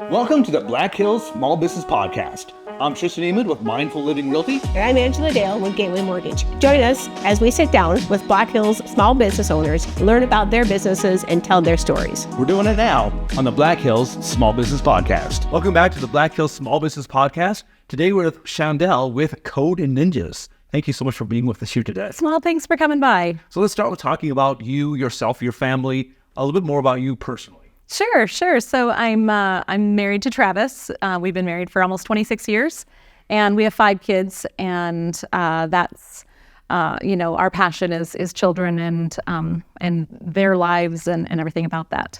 Welcome to the Black Hills Small Business Podcast. I'm Tristan Emond with Mindful Living Realty. And I'm Angelia Dale with Gateway Mortgage. Join us as we sit down with Black Hills small business owners, learn about their businesses, and tell their stories. We're doing it now on the Black Hills Small Business Podcast. Welcome back to the Black Hills Small Business Podcast. Today we're with Chandelle with Code and Ninjas. Thank you so much for being with us here today. Well, thanks for coming by. So let's start with talking about you, yourself, your family, a little bit more about you personally. Sure. So I'm married to Travis. We've been married for almost 26 years, and we have 5 kids. And that's our passion is children and their lives and everything about that.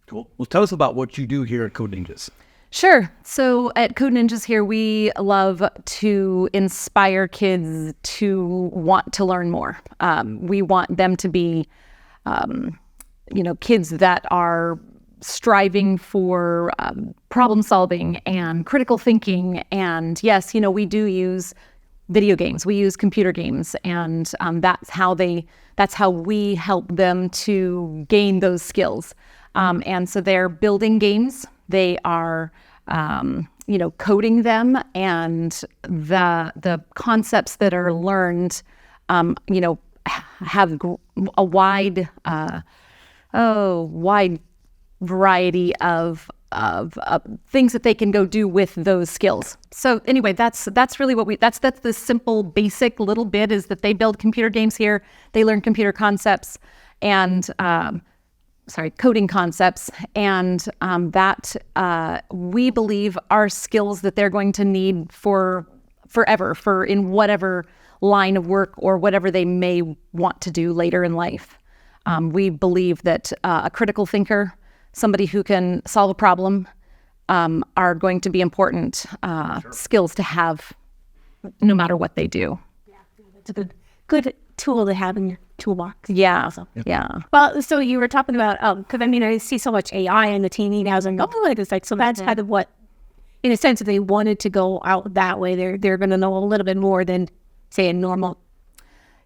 Cool. Well, tell us about what you do here at Code Ninjas. Sure. So at Code Ninjas here, we love to inspire kids to want to learn more. We want them to be, kids that are striving for problem solving and critical thinking. And yes, we do use video games. We use computer games, and that's how we help them to gain those skills. And so they're building games. They are, coding them, and the concepts that are learned, have a wide variety of things that they can go do with those skills. So anyway, that's really that's the simple basic little bit is that they build computer games here. They learn computer concepts and coding concepts, and that we believe are skills that they're going to need for forever, for in whatever line of work or whatever they may want to do later in life. We believe that a critical thinker, somebody who can solve a problem, are going to be important skills to have no matter what they do. Yeah, it's a good tool to have in your toolbox. Yeah, also. Yeah. Well, so you were talking about, because I see so much AI in the TV now, so that's kind of what, in a sense, if they wanted to go out that way, they're going to know a little bit more than, say, a normal.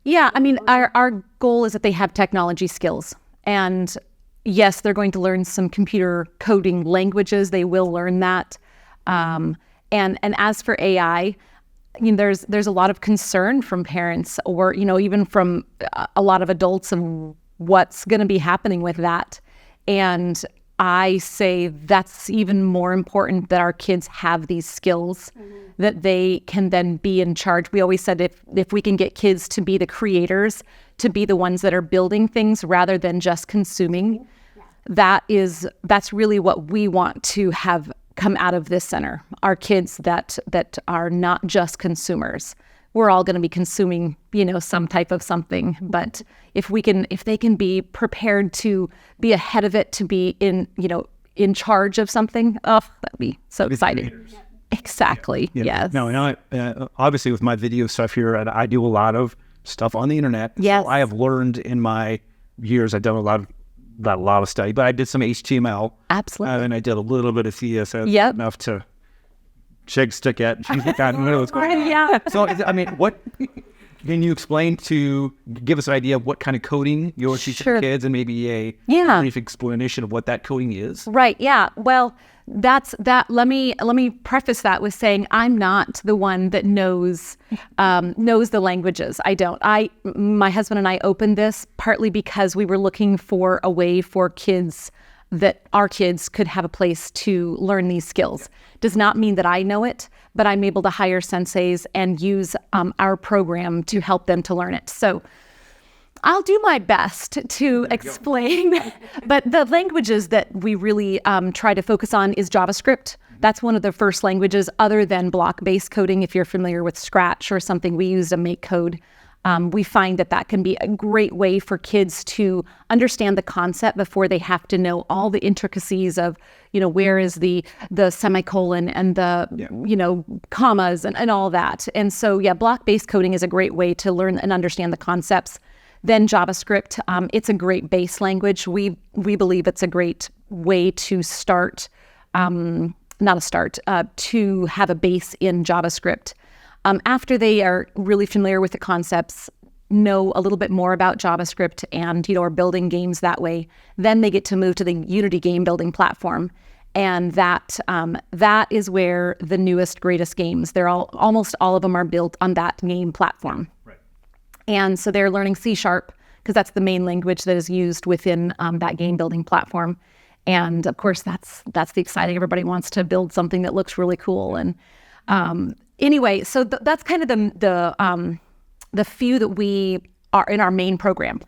Yeah, our goal is that they have technology skills. And yes, they're going to learn some computer coding languages. They will learn that. And as for AI, there's a lot of concern from parents or, even from a lot of adults and what's going to be happening with that. And I say that's even more important that our kids have these skills, that they can then be in charge. We always said if we can get kids to be the creators, to be the ones that are building things rather than just consuming, that's really what we want to have come out of this center. Our kids that are not just consumers. We're all going to be consuming, some type of something. But if they can be prepared to be ahead of it, to be in charge of something, that'd be so exciting. Exactly. Yeah. Yes. No, and obviously with my video stuff here, I do a lot of stuff on the internet. Yes. So I have learned in my years, I've done a lot of study, but I did some HTML. Absolutely. And I did a little bit of CSS, enough to stick at. Yeah. So, what can you explain give us an idea of what kind of coding you're teaching kids, and maybe a brief explanation of what that coding is? Right. Yeah. Well, that's that. Let me preface that with saying I'm not the one that knows the languages. I don't. My husband and I opened this partly because we were looking for a way for kids that our kids could have a place to learn these skills. Does not mean that I know it, but I'm able to hire senseis and use our program to help them to learn it. So I'll do my best to explain, but the languages that we really try to focus on is JavaScript. That's one of the first languages other than block-based coding. If you're familiar with Scratch or something, we use a make code. We find that can be a great way for kids to understand the concept before they have to know all the intricacies of, where is the semicolon and the, commas and all that. And so, block-based coding is a great way to learn and understand the concepts. Then JavaScript, it's a great base language. We believe it's a great way to start, to have a base in JavaScript. After they are really familiar with the concepts, know a little bit more about JavaScript and, are building games that way, then they get to move to the Unity game building platform. And that is where the newest, greatest games, almost all of them are built on that game platform. Right. And so they're learning C# because that's the main language that is used within that game building platform. And of course, that's the exciting. Everybody wants to build something that looks really cool. And anyway, so that's kind of the few that we are in our main program.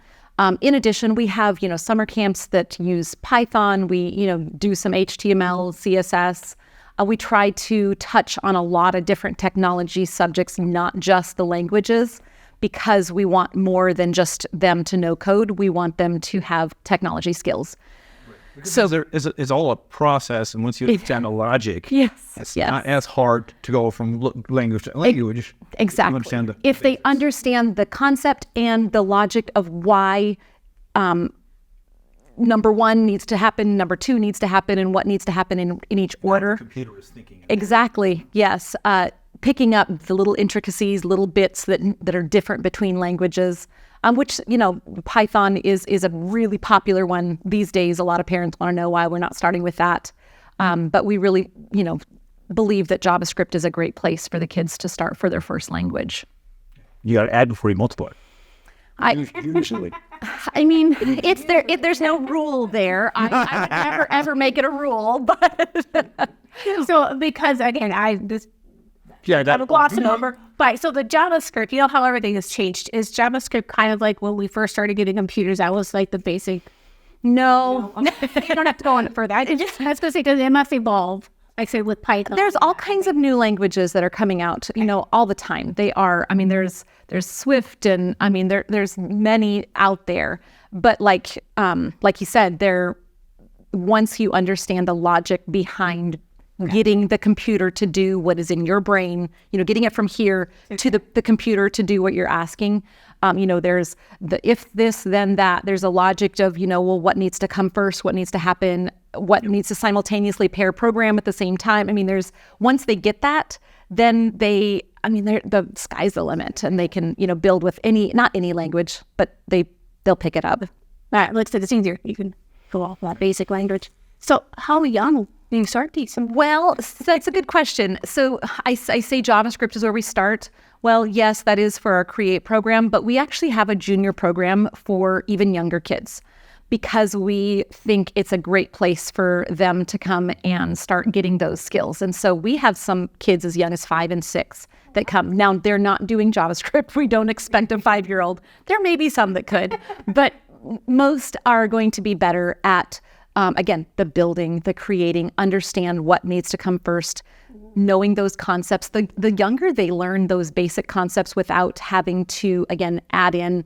In addition, we have summer camps that use Python. We do some HTML, CSS. We try to touch on a lot of different technology subjects, not just the languages, because we want more than just them to know code. We want them to have technology skills. So it's all a process, and once you understand the logic, it's not as hard to go from language to language. Exactly. If they understand the concept and the logic of why number one needs to happen, number two needs to happen, and what needs to happen in each order. The computer is thinking. Exactly. Yes. Picking up the little intricacies, little bits that are different between languages. Which, Python is a really popular one these days. A lot of parents want to know why we're not starting with that. But we really, believe that JavaScript is a great place for the kids to start for their first language. You got to add before you multiply. Usually. I mean, there's no rule there. I would never, ever make it a rule. But So because, again, I'm glossing over. But so the JavaScript, how everything has changed. Is JavaScript kind of like when we first started getting computers? That was like the basic. No. You don't have to go on it further. I was going to say, because it must evolve. Like say with Python. There's all kinds of new languages that are coming out, all the time. They are. I mean, there's Swift, and I mean, there's many out there. But like you said, once you understand the logic behind getting the computer to do what is in your brain, getting it from here to the computer to do what you're asking. There's the if this, then that. There's a logic of, what needs to come first, what needs to happen, what needs to simultaneously pair program at the same time. I mean, once they get that, then the sky's the limit, and they can, build with not any language, but they'll pick it up. Right, let's say it's easier. You can go off that basic language. So how young do you start these? Well, that's a good question. So I say JavaScript is where we start. Well, yes, that is for our Create program, but we actually have a junior program for even younger kids because we think it's a great place for them to come and start getting those skills. And so we have some kids as young as 5 and 6 that come. Now, they're not doing JavaScript. We don't expect a 5-year-old. There may be some that could, but most are going to be better at again, the building, the creating, understand what needs to come first, knowing those concepts. The younger they learn those basic concepts without having to, again, add in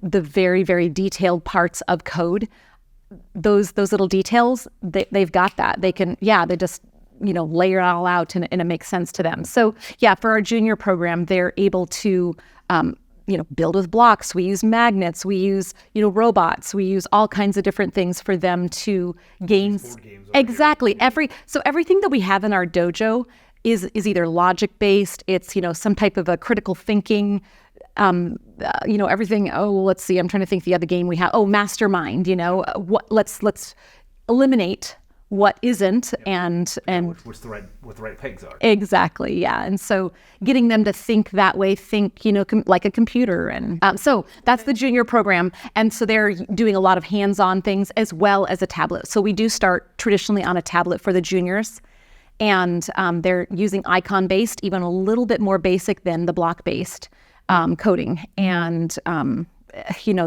the very, very detailed parts of code, those little details, they've got that. They can, they just, layer it all out and it makes sense to them. So for our junior program, they're able to, build with blocks. We use magnets. We use, robots. We use all kinds of different things for them to gain. Exactly. Everything that we have in our dojo is either logic based. It's, some type of a critical thinking, everything. Oh, let's see. I'm trying to think the other game we have. Oh, Mastermind, let's eliminate what isn't and what the right pegs are. Exactly. Yeah. And so getting them to think that way, like a computer. And so that's the junior program. And so they're doing a lot of hands-on things as well as a tablet. So we do start traditionally on a tablet for the juniors, and they're using icon-based, even a little bit more basic than the block-based coding. And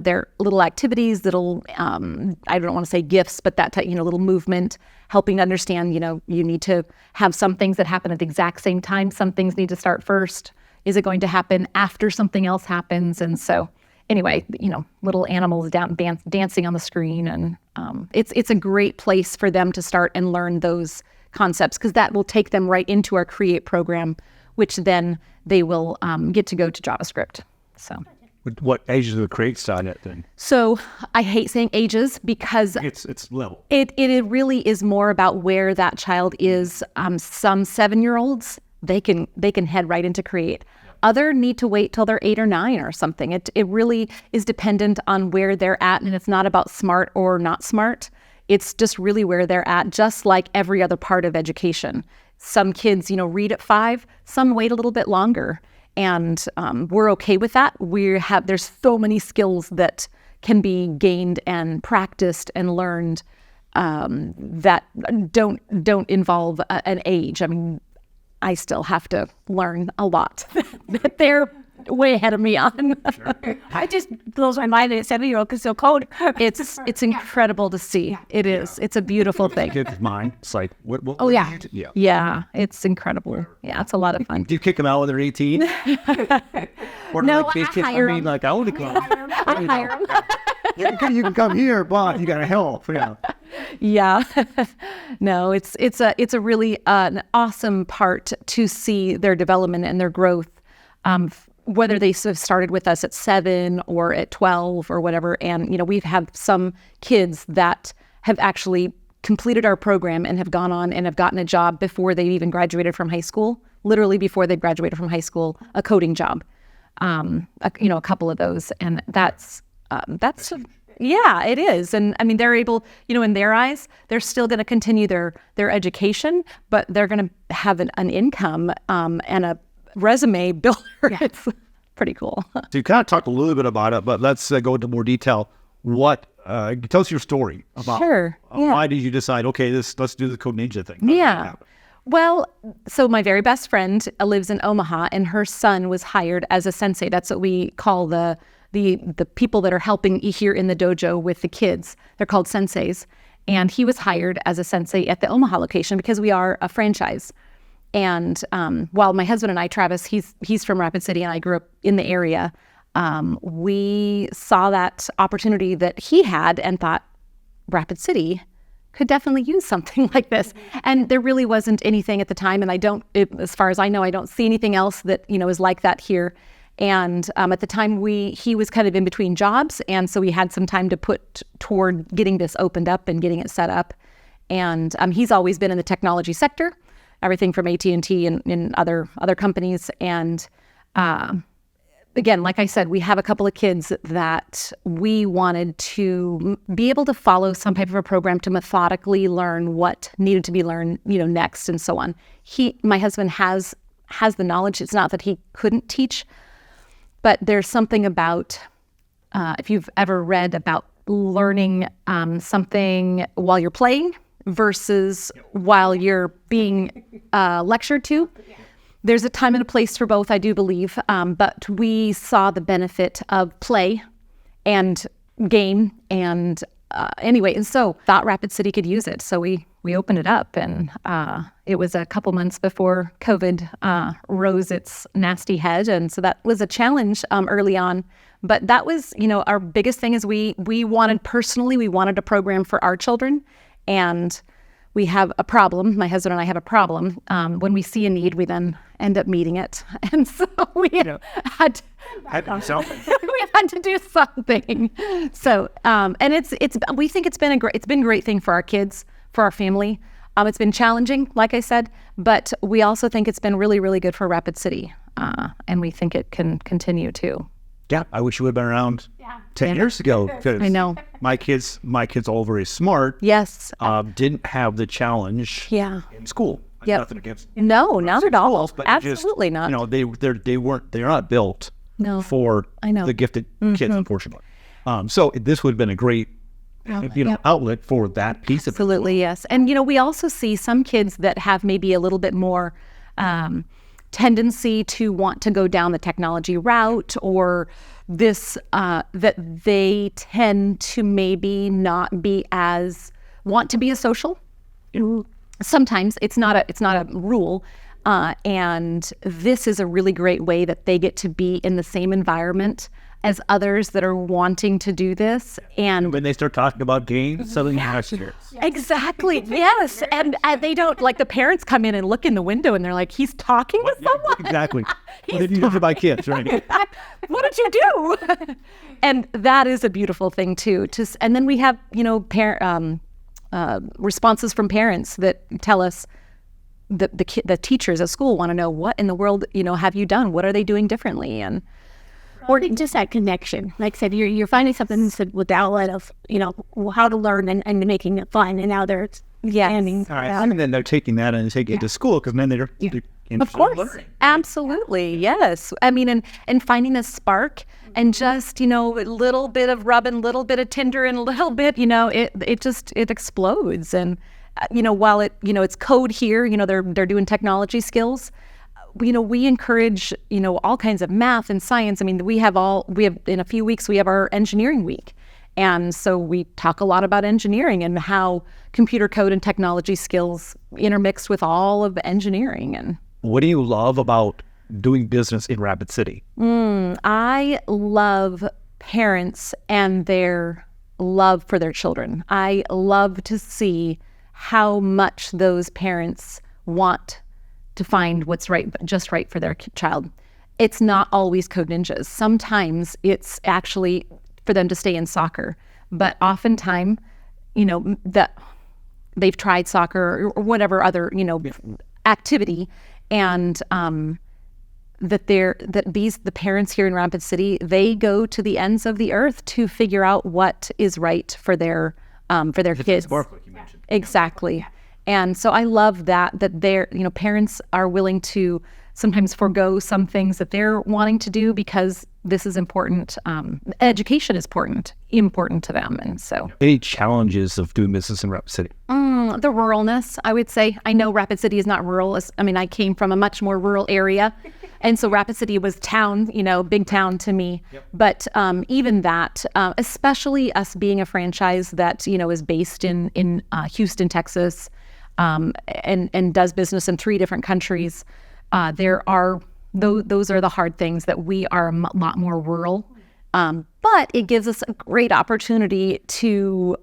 their little activities, little, I don't want to say gifts, but that type, little movement, helping to understand, you need to have some things that happen at the exact same time. Some things need to start first. Is it going to happen after something else happens? And so anyway, little animals dancing on the screen. And it's a great place for them to start and learn those concepts, because that will take them right into our Create program, which then they will get to go to JavaScript. So. What ages do the Create start at then? So I hate saying ages because it's level. It really is more about where that child is. Some 7-year-olds, they can head right into Create. Other need to wait till they're 8 or 9 or something. It really is dependent on where they're at, and it's not about smart or not smart. it's just really where they're at, just like every other part of education. Some kids, read at 5, some wait a little bit longer. And we're okay with that. There's so many skills that can be gained and practiced and learned that don't involve an age. I mean, I still have to learn a lot that they're way ahead of me on. Sure. I just blows my mind that a 7-year-old can still code. It's incredible to see. It is. It's a beautiful thing. Kid's mind. It's like, what oh, yeah. Yeah, it's incredible. Yeah, it's a lot of fun. Do you kick them out when they're 18? Or no, like, I hire them. Like, I want to come. I hire them. You can come here, but you got to help. Yeah. No, it's a really an awesome part to see their development and their growth. Whether they sort of started with us at 7 or at 12 or whatever. And, we have some kids that have actually completed our program and have gone on and have gotten a job before they even graduated from high school, literally before they graduated from high school, a coding job, a couple of those. And that's yeah, it is. And I mean, they're able, in their eyes, they're still going to continue their education, but they're going to have an income and a resume builder. Yeah. It's pretty cool. So you kind of talked a little bit about it, but let's go into more detail. Tell us your story about sure. Yeah. Why did you decide, okay, let's do the Code Ninja thing? Yeah. Well, so my very best friend lives in Omaha, and her son was hired as a sensei. That's what we call the people that are helping here in the dojo with the kids. They're called senseis. And he was hired as a sensei at the Omaha location because we are a franchise. And while my husband and I, Travis, he's from Rapid City and I grew up in the area, we saw that opportunity that he had and thought Rapid City could definitely use something like this. And there really wasn't anything at the time. And as far as I know, I don't see anything else that, is like that here. And at the time he was kind of in between jobs. And so we had some time to put toward getting this opened up and getting it set up. And he's always been in the technology sector. Everything from AT&T and other companies. And again, like I said, we have a couple of kids that we wanted to be able to follow some type of a program to methodically learn what needed to be learned, next and so on. My husband has the knowledge. It's not that he couldn't teach, but there's something about, if you've ever read about learning something while you're playing, versus while you're being lectured to. There's a time and a place for both, I do believe. But we saw the benefit of play and game and anyway, and so thought Rapid City could use it. So we opened it up, and it was a couple months before COVID rose its nasty head. And so that was a challenge early on. But that was, our biggest thing is we wanted a program for our children. And we have a problem. My husband and I have a problem. When we see a need, we then end up meeting it. And so we had to do something. So, and we think it's been a great thing for our kids, for our family. It's been challenging, like I said, but we also think it's been really, really good for Rapid City. And we think it can continue too. Yeah, I wish you would have been around 10 years ago. I know. My kids all very smart. Yes. Didn't have the challenge in school. Yep. Nothing against No, not at all. Schools, but absolutely just, not. They're not built for the gifted kids, unfortunately. So this would have been a great outlet for that piece of it. Absolutely, yes. And we also see some kids that have maybe a little bit more tendency to want to go down the technology route, or this that they tend to maybe not want to be as social. Sometimes it's not a rule, and this is a really great way that they get to be in the same environment as others that are wanting to do this. And when they start talking about games, something exactly, yes. And they don't, like, the parents come in and look in the window and they're like, he's talking to someone. Exactly. Well, then you do to my kids, right? What did you do? And that is a beautiful thing too. And then we have, responses from parents that tell us the teachers at school want to know, what in the world, have you done? What are they doing differently? And or just that connection. Like I said, you're finding something with the outlet of, how to learn and making it fun. And now they're expanding. All right. And then they're taking that and taking it to school because then they're of course, absolutely, yes. I mean, and finding a spark and just, a little bit of rubbing, a little bit of Tinder and a little bit, it explodes. And, while it's code here, they're doing technology skills. We encourage, all kinds of math and science. I mean, we have in a few weeks, we have our engineering week. And so we talk a lot about engineering and how computer code and technology skills intermixed with all of engineering. And what do you love about doing business in Rapid City? I love parents and their love for their children. I love to see how much those parents want to find what's right, just right for their child. It's not always code ninjas. Sometimes it's actually for them to stay in soccer, but oftentimes, that they've tried soccer or whatever other, activity, and the parents here in Rapid City, they go to the ends of the earth to figure out what is right for their kids. Spark, like you mentioned. Exactly. And so I love that their parents are willing to sometimes forego some things that they're wanting to do because this is important. Education is important to them. And so any challenges of doing business in Rapid City? The ruralness, I would say. I know Rapid City is not rural. I came from a much more rural area. And so Rapid City was town, big town to me. Yep. But even that, especially us being a franchise that, is based in Houston, Texas, and does business in 3 different countries, those are the hard things that we are a lot more rural. But it gives us a great opportunity to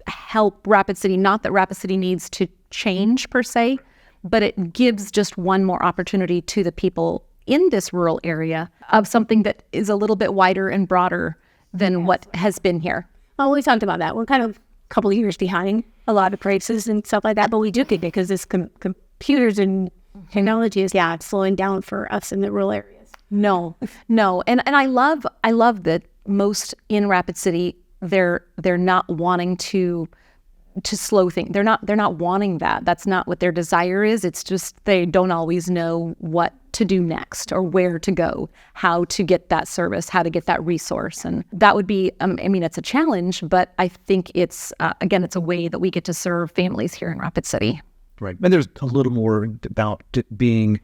help Rapid City. Not that Rapid City needs to change per se, but it gives just one more opportunity to the people in this rural area of something that is a little bit wider and broader than what has been here. Well, we talked about that. We're kind of a couple of years behind a lot of places and stuff like that, but we do get it because this computers and technology is slowing down for us in the rural areas. No. And I love that most in Rapid City, they're not wanting to slow things. They're not wanting that. That's not what their desire is. It's just they don't always know what to do next or where to go, how to get that service, how to get that resource. And that would be, it's a challenge, but I think it's, again, it's a way that we get to serve families here in Rapid City. Right. And there's a little more about being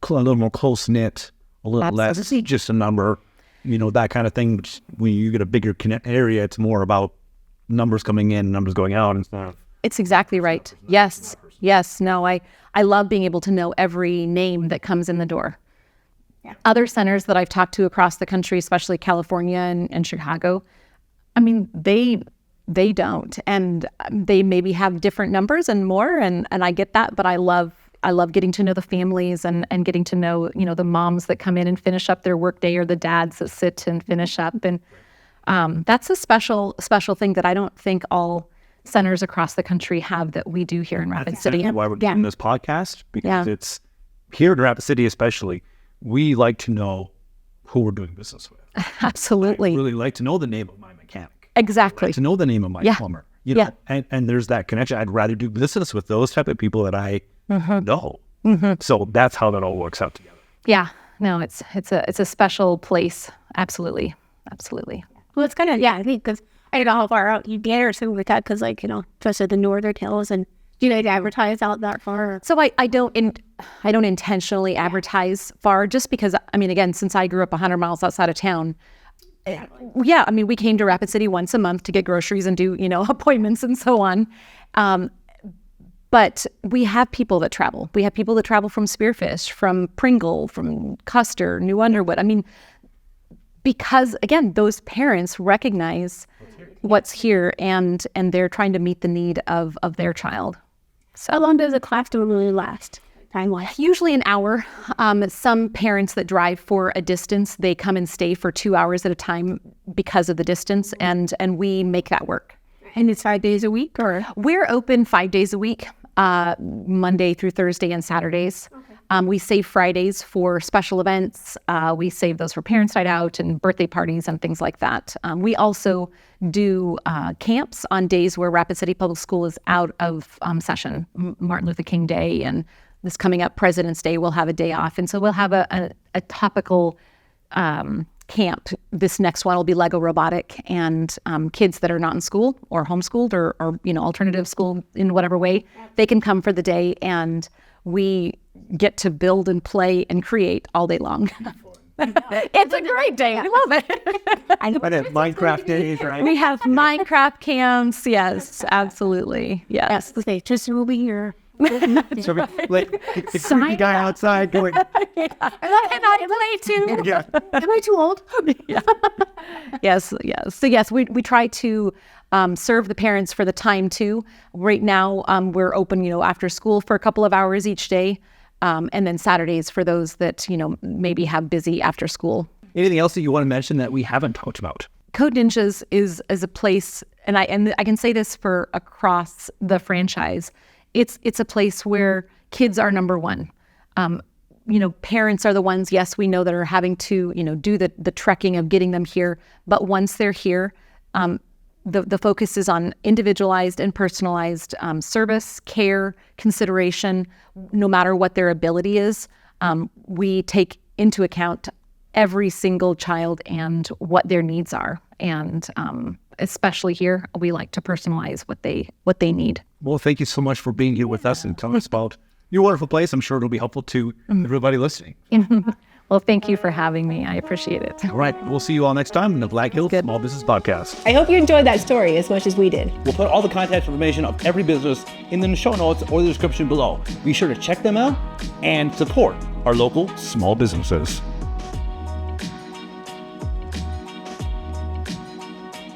a little more close-knit, a little Absolutely. less just a number, that kind of thing. When you get a bigger area, it's more about numbers coming in, numbers going out and stuff. It's exactly right. Yes. No, I love being able to know every name that comes in the door. Yeah. Other centers that I've talked to across the country, especially California and Chicago, they don't. And they maybe have different numbers and more, and I get that, but I love getting to know the families and getting to know, the moms that come in and finish up their workday or the dads that sit and finish up. And that's a special thing that I don't think all centers across the country have that we do here in Rapid City. That's why we're doing this podcast, because it's here in Rapid City especially, we like to know who we're doing business with. Absolutely. I really like to know the name of my mechanic. Exactly. I like to know the name of my plumber. And there's that connection. I'd rather do business with those type of people that I know. Mm-hmm. So that's how that all works out together. Yeah. No, it's a special place. Absolutely. Well, it's kind of, I think, because I don't know how far out you get or something like that, because, especially the northern hills, and do you advertise out that far? So I don't intentionally advertise far, just because, again, since I grew up 100 miles outside of town, we came to Rapid City once a month to get groceries and do, appointments and so on. But we have people that travel. We have people that travel from Spearfish, from Pringle, from Custer, New Underwood. Because, again, those parents recognize what's here and they're trying to meet the need of their child. So how long does a class normally last? Time-wise? Usually an hour. Some parents that drive for a distance, they come and stay for 2 hours at a time because of the distance, and we make that work. And it's 5 days a week, or? We're open 5 days a week. Monday through Thursday and Saturdays. We save Fridays for special events. We save those for parents' night out and birthday parties and things like that. We also do camps on days where Rapid City Public School is out of session. Martin Luther King Day and this coming up President's Day, we'll have a day off. And so we'll have a topical camp. This next one will be Lego robotic, and kids that are not in school or homeschooled or alternative school in whatever way, they can come for the day, and we get to build and play and create all day long. It's a great day. I love it. I have Minecraft days, right? We have Minecraft camps. Yes, absolutely. Yes. Okay, Tristan will be here. So like the creepy guy outside going, And I play too. yeah. Am I too old? Yes. So yes, we try to serve the parents for the time too. Right now, we're open, after school for a couple of hours each day, and then Saturdays for those that maybe have busy after school. Anything else that you want to mention that we haven't talked about? Code Ninjas is a place, and I can say this for across the franchise. It's a place where kids are number one. Parents are the ones, yes, we know, that are having to, do the trekking of getting them here. But once they're here, the focus is on individualized and personalized service, care, consideration, no matter what their ability is. We take into account every single child and what their needs are. And especially here, we like to personalize what they need. Well, thank you so much for being here with us and telling us about your wonderful place. I'm sure it'll be helpful to everybody listening. Well, thank you for having me. I appreciate it. All right. We'll see you all next time in the Black Hills Small Business Podcast. I hope you enjoyed that story as much as we did. We'll put all the contact information of every business in the show notes or the description below. Be sure to check them out and support our local small businesses.